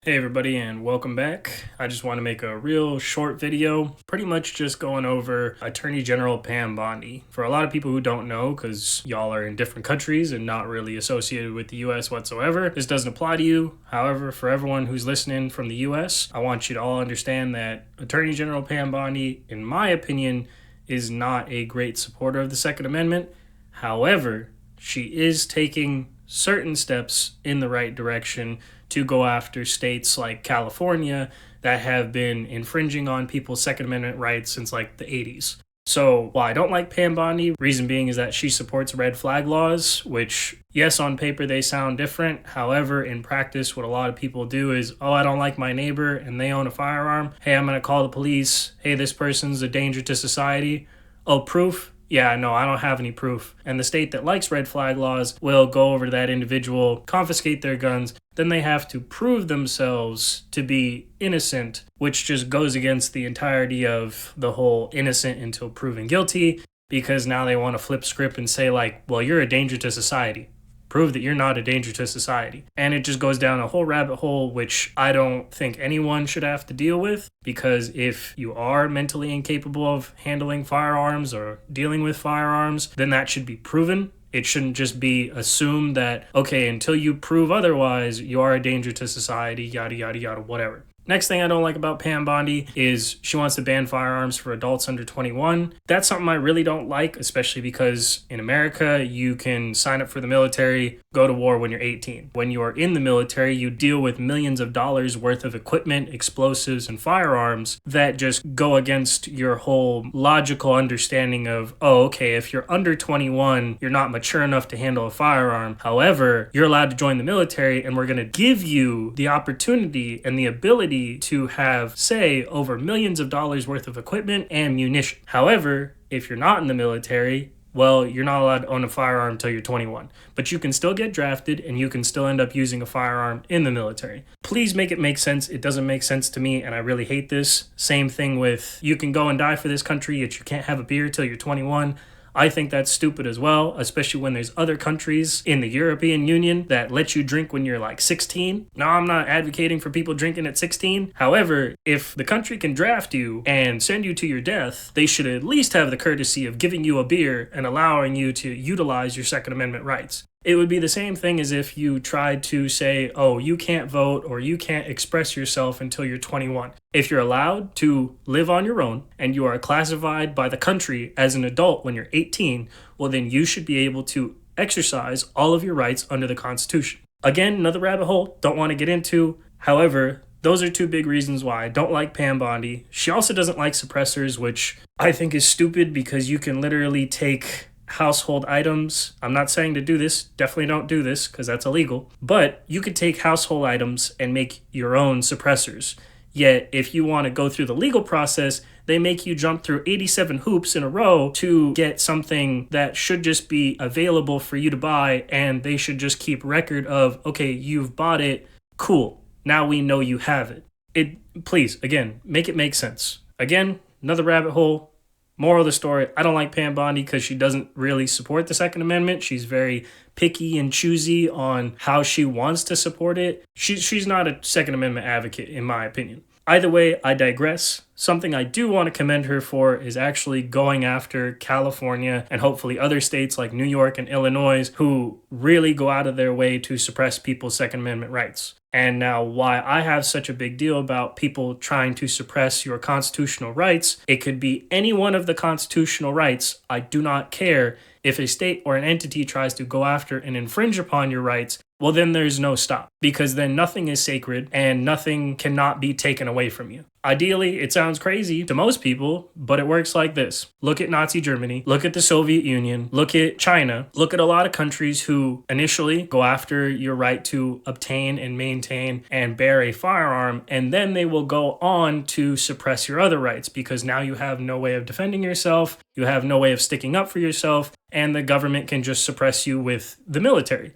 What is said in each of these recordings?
Hey everybody and welcome back. I just want to make a real short video, pretty much just going over Attorney General Pam Bondi. For a lot of people who don't know, because y'all are in different countries and not really associated with the US whatsoever, this doesn't apply to you. However, for everyone who's listening from the US, I want you to all understand that Attorney General Pam Bondi, in my opinion, is not a great supporter of the Second Amendment. However, she is taking certain steps in the right direction to go after states like California that have been infringing on people's Second Amendment rights since like the 80s. So while I don't like Pam Bondi, reason being is that she supports red flag laws, which, yes, on paper they sound different. However, in practice, what a lot of people do is, oh, I don't like my neighbor and they own a firearm. Hey, I'm going to call the police. Hey, this person's a danger to society. Oh, proof? Yeah, no, I don't have any proof. And the state that likes red flag laws will go over to that individual, confiscate their guns, then they have to prove themselves to be innocent, which just goes against the entirety of the whole innocent until proven guilty, because now they want to flip script and say like, well, you're a danger to society. Prove that you're not a danger to society. And it just goes down a whole rabbit hole, which I don't think anyone should have to deal with, because if you are mentally incapable of handling firearms or dealing with firearms, then that should be proven. It shouldn't just be assumed that, okay, until you prove otherwise, you are a danger to society, yada, yada, yada, whatever. Next thing I don't like about Pam Bondi is she wants to ban firearms for adults under 21. That's something I really don't like, especially because in America, you can sign up for the military, go to war when you're 18. When you are in the military, you deal with millions of dollars worth of equipment, explosives, and firearms that just go against your whole logical understanding of, oh, okay, if you're under 21, you're not mature enough to handle a firearm. However, you're allowed to join the military, and we're going to give you the opportunity and the ability to have, say, over millions of dollars worth of equipment and munition. However, if you're not in the military, well, you're not allowed to own a firearm until you're 21. But you can still get drafted and you can still end up using a firearm in the military. Please make it make sense. It doesn't make sense to me, and I really hate this. Same thing with you can go and die for this country, yet you can't have a beer till you're 21. I think that's stupid as well, especially when there's other countries in the European Union that let you drink when you're like 16. Now, I'm not advocating for people drinking at 16. However, if the country can draft you and send you to your death, they should at least have the courtesy of giving you a beer and allowing you to utilize your Second Amendment rights. It would be the same thing as if you tried to say, oh, you can't vote or you can't express yourself until you're 21. If you're allowed to live on your own and you are classified by the country as an adult when you're 18, well, then you should be able to exercise all of your rights under the Constitution. Again, another rabbit hole, don't want to get into. However, those are two big reasons why I don't like Pam Bondi. She also doesn't like suppressors, which I think is stupid because you can literally take household items. I'm not saying to do this. Definitely don't do this because that's illegal. But you could take household items and make your own suppressors. Yet, if you want to go through the legal process, they make you jump through 87 hoops in a row to get something that should just be available for you to buy, and they should just keep record of, okay, you've bought it, cool. Now we know you have it. Please, again, make it make sense. Again, another rabbit hole. Moral of the story, I don't like Pam Bondi because she doesn't really support the Second Amendment. She's very picky and choosy on how she wants to support it. She's not a Second Amendment advocate, in my opinion. Either way, I digress. Something I do want to commend her for is actually going after California and hopefully other states like New York and Illinois who really go out of their way to suppress people's Second Amendment rights. And now, why I have such a big deal about people trying to suppress your constitutional rights, it could be any one of the constitutional rights. I do not care. If a state or an entity tries to go after and infringe upon your rights, well, then there's no stop, because then nothing is sacred and nothing cannot be taken away from you. Ideally, it sounds crazy to most people, but it works like this. Look at Nazi Germany, look at the Soviet Union, look at China, look at a lot of countries who initially go after your right to obtain and maintain and bear a firearm, and then they will go on to suppress your other rights because now you have no way of defending yourself, you have no way of sticking up for yourself, and the government can just suppress you with the military.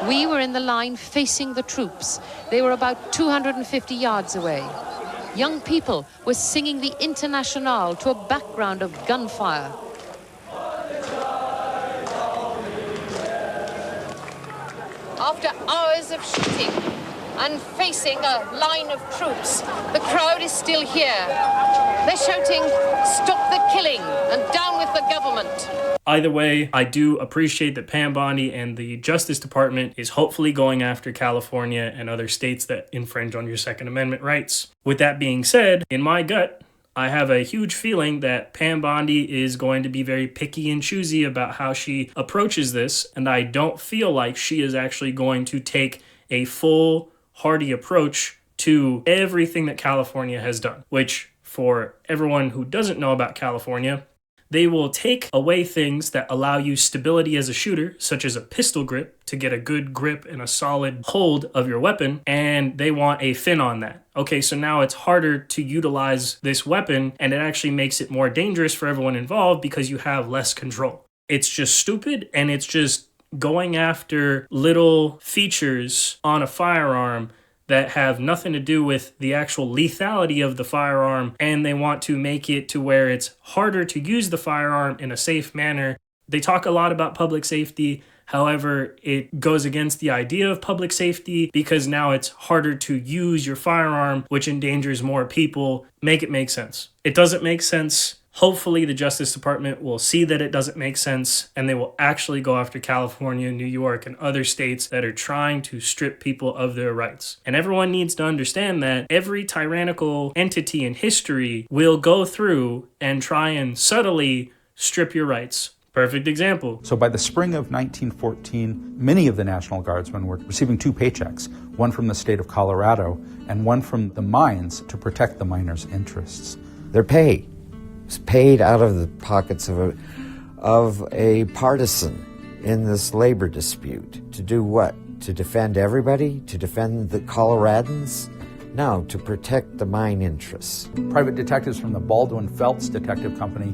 We were in the line facing the troops. They were about 250 yards away. Young people were singing the Internationale to a background of gunfire. After hours of shooting, and facing a line of troops. The crowd is still here. They're shouting, "Stop the killing and down with the government." Either way, I do appreciate that Pam Bondi and the Justice Department is hopefully going after California and other states that infringe on your Second Amendment rights. With that being said, in my gut, I have a huge feeling that Pam Bondi is going to be very picky and choosy about how she approaches this, and I don't feel like she is actually going to take a full, hearty approach to everything that California has done, which for everyone who doesn't know about California, they will take away things that allow you stability as a shooter, such as a pistol grip, to get a good grip and a solid hold of your weapon, and they want a fin on that. Okay, so now it's harder to utilize this weapon, and it actually makes it more dangerous for everyone involved because you have less control. It's just stupid, and it's just going after little features on a firearm that have nothing to do with the actual lethality of the firearm, and they want to make it to where it's harder to use the firearm in a safe manner. They talk a lot about public safety. However, it goes against the idea of public safety because now it's harder to use your firearm, which endangers more people. Make it make sense. It doesn't make sense. Hopefully the Justice Department will see that it doesn't make sense and they will actually go after California, New York, and other states that are trying to strip people of their rights. And everyone needs to understand that every tyrannical entity in history will go through and try and subtly strip your rights. Perfect example. So by the spring of 1914, many of the National Guardsmen were receiving two paychecks, one from the state of Colorado and one from the mines to protect the miners' interests. Their pay was paid out of the pockets of a partisan in this labor dispute. To do what? To defend everybody? To defend the Coloradans? No, to protect the mine interests. Private detectives from the Baldwin Felts Detective Company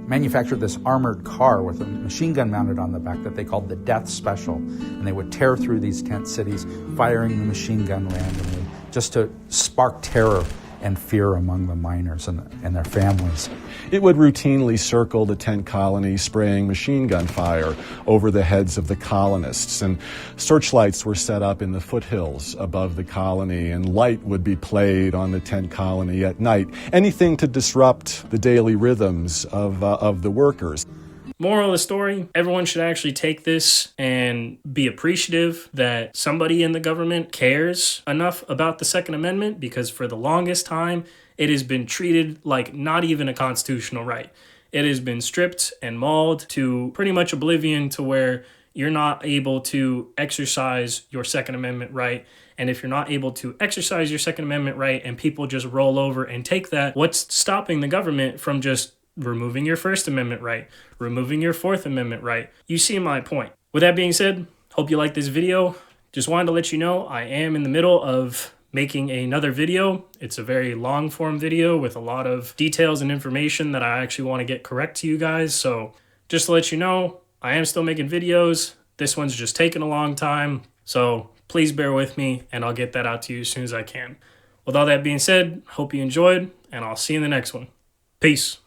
manufactured this armored car with a machine gun mounted on the back that they called the Death Special. And they would tear through these tent cities, firing the machine gun randomly, just to spark terror and fear among the miners and their families. It would routinely circle the tent colony, spraying machine gun fire over the heads of the colonists, and searchlights were set up in the foothills above the colony, and light would be played on the tent colony at night. Anything to disrupt the daily rhythms of the workers. Moral of the story, everyone should actually take this and be appreciative that somebody in the government cares enough about the Second Amendment, because for the longest time, it has been treated like not even a constitutional right. It has been stripped and mauled to pretty much oblivion, to where you're not able to exercise your Second Amendment right. And if you're not able to exercise your Second Amendment right and people just roll over and take that, what's stopping the government from just removing your First Amendment right, removing your Fourth Amendment right? You see my point. With that being said, hope you like this video. Just wanted to let you know I am in the middle of making another video. It's a very long form video with a lot of details and information that I actually want to get correct to you guys. So just to let you know, I am still making videos. This one's just taking a long time. So please bear with me and I'll get that out to you as soon as I can. With all that being said, hope you enjoyed and I'll see you in the next one. Peace.